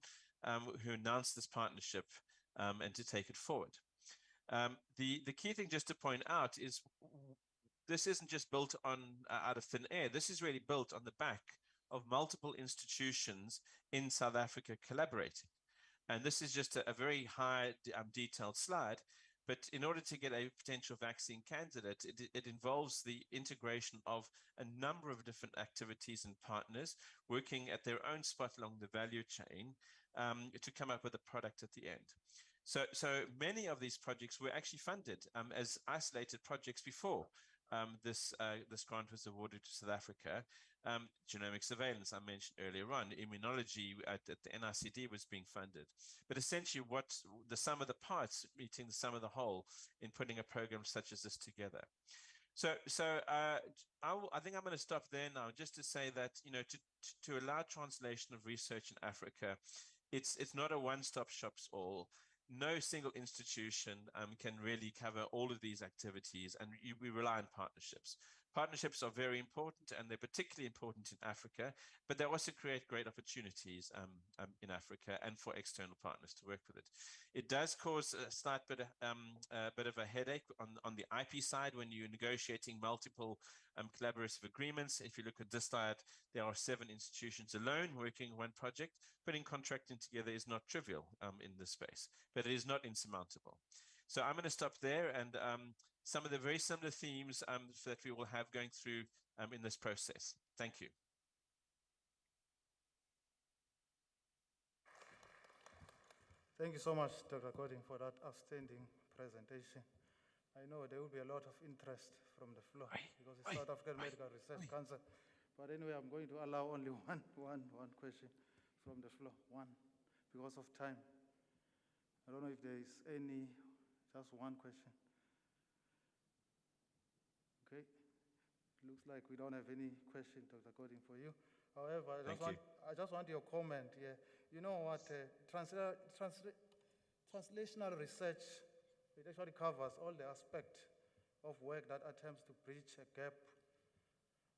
who announced this partnership and to take it forward. The key thing just to point out is this isn't just built on out of thin air. This is really built on the back of multiple institutions in South Africa collaborating. And this is just a very high detailed slide, but in order to get a potential vaccine candidate, it involves the integration of a number of different activities and partners working at their own spot along the value chain to come up with a product at the end. So many of these projects were actually funded as isolated projects before this grant was awarded to South Africa. Genomic surveillance, I mentioned earlier on, immunology at the NICD was being funded. But essentially what the sum of the parts meeting the sum of the whole in putting a program such as this together. So I think I'm going to stop there now just to say that, you know, to allow translation of research in Africa, it's not a one-stop shops all. No single institution can really cover all of these activities, and we rely on partnerships. Partnerships are very important, and they're particularly important in Africa, but they also create great opportunities in Africa and for external partners to work with it. It does cause a slight bit of a headache on the IP side when you're negotiating multiple collaborative agreements. If you look at this slide, there are 7 institutions alone working on one project. Putting contracting together is not trivial in this space, but it is not insurmountable. So I'm going to stop there, and some of the very similar themes that we will have going through in this process. Thank you. Thank you so much, Dr. Godin, for that outstanding presentation. I know there will be a lot of interest from the floor because it's South African Medical Research Council. But anyway, I'm going to allow only one question from the floor, one, because of time. I don't know if there is just one question. Okay, looks like we don't have any question, Dr. Godin, for you. However, I just want your comment here. You know what, translational research, it actually covers all the aspects of work that attempts to bridge a gap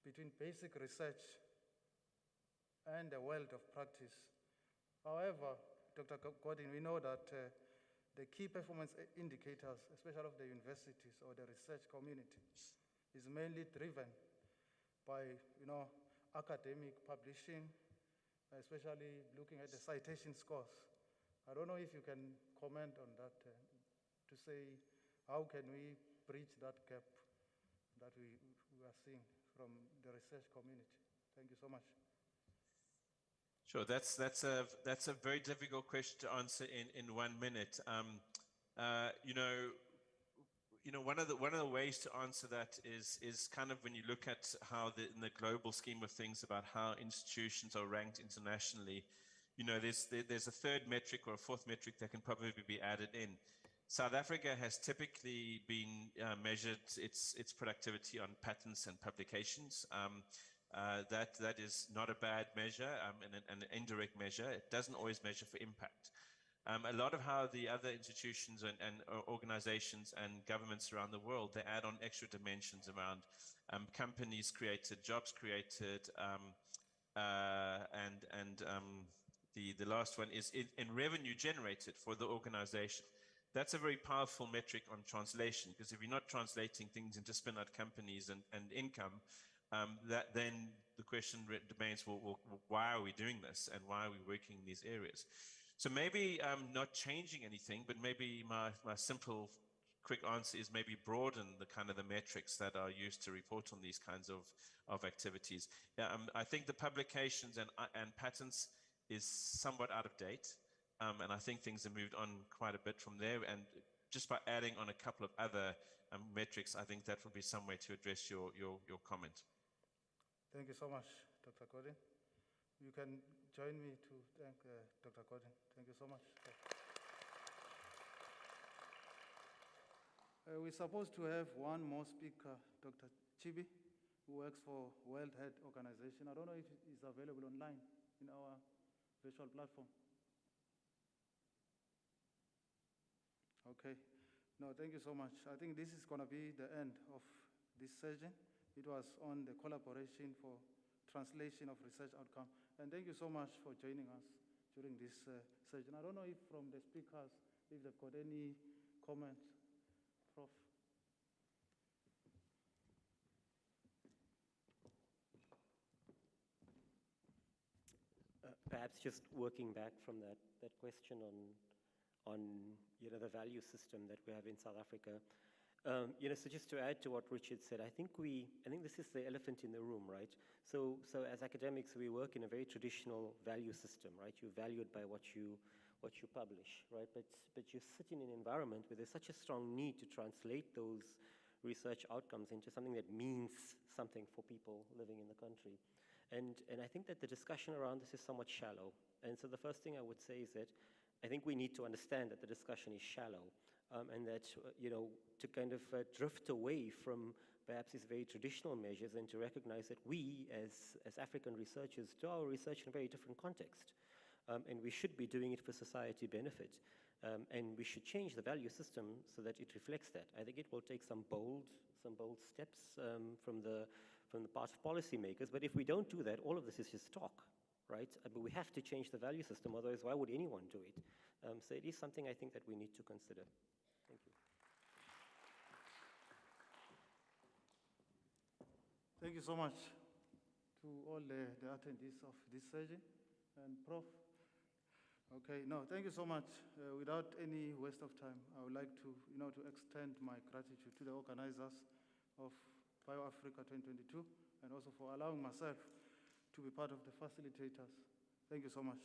between basic research and the world of practice. However, Dr. Godin, we know that the key performance indicators, especially of the universities or the research community, is mainly driven by, academic publishing, especially looking at the citation scores. I don't know if you can comment on that to say how can we bridge that gap that we are seeing from the research community. Thank you so much. Sure, that's a very difficult question to answer in 1 minute. One of the ways to answer that is kind of when you look at how in the global scheme of things about how institutions are ranked internationally, there's a third metric or a fourth metric that can probably be added in. South Africa has typically been measured its productivity on patents and publications. That is not a bad measure and an indirect measure. It doesn't always measure for impact. A lot of how the other institutions and organizations and governments around the world, they add on extra dimensions around companies created, jobs created, the last one is in revenue generated for the organization. That's a very powerful metric on translation, because if you're not translating things into spin-out companies and income, then the question remains, well, why are we doing this and why are we working in these areas? So maybe not changing anything, but maybe my simple quick answer is maybe broaden the kind of the metrics that are used to report on these kinds of activities. I think the publications and patents is somewhat out of date. And I think things have moved on quite a bit from there. And just by adding on a couple of other metrics, I think that would be some way to address your comment. Thank you so much, Dr. Gordon. You can join me to thank Dr. Gordon. Thank you so much. We're supposed to have one more speaker, Dr. Chibi, who works for World Health Organization. I don't know if he's available online in our virtual platform. Okay. No, thank you so much. I think this is going to be the end of this session. It was on the collaboration for translation of research outcome. And thank you so much for joining us during this session. I don't know if from the speakers, if they've got any comments. Prof. Perhaps just working back from that question on the value system that we have in South Africa. So just to add to what Richard said, I think this is the elephant in the room, right? So as academics, we work in a very traditional value system, right? You're valued by what you publish, right? But you sit in an environment where there's such a strong need to translate those research outcomes into something that means something for people living in the country. And I think that the discussion around this is somewhat shallow. And so the first thing I would say is that I think we need to understand that the discussion is shallow, and that, to kind of drift away from perhaps these very traditional measures and to recognize that we, as African researchers, do our research in a very different context. And we should be doing it for society benefit. And we should change the value system so that it reflects that. I think it will take some bold steps from the part of policymakers. But if we don't do that, all of this is just talk, right? But we have to change the value system, otherwise why would anyone do it? So it is something I think that we need to consider. Thank you. Thank you so much to all the attendees of this session. And Prof. Okay, no, thank you so much. Without any waste of time, I would like to, to extend my gratitude to the organizers of BioAfrica 2022, and also for allowing myself to be part of the facilitators. Thank you so much.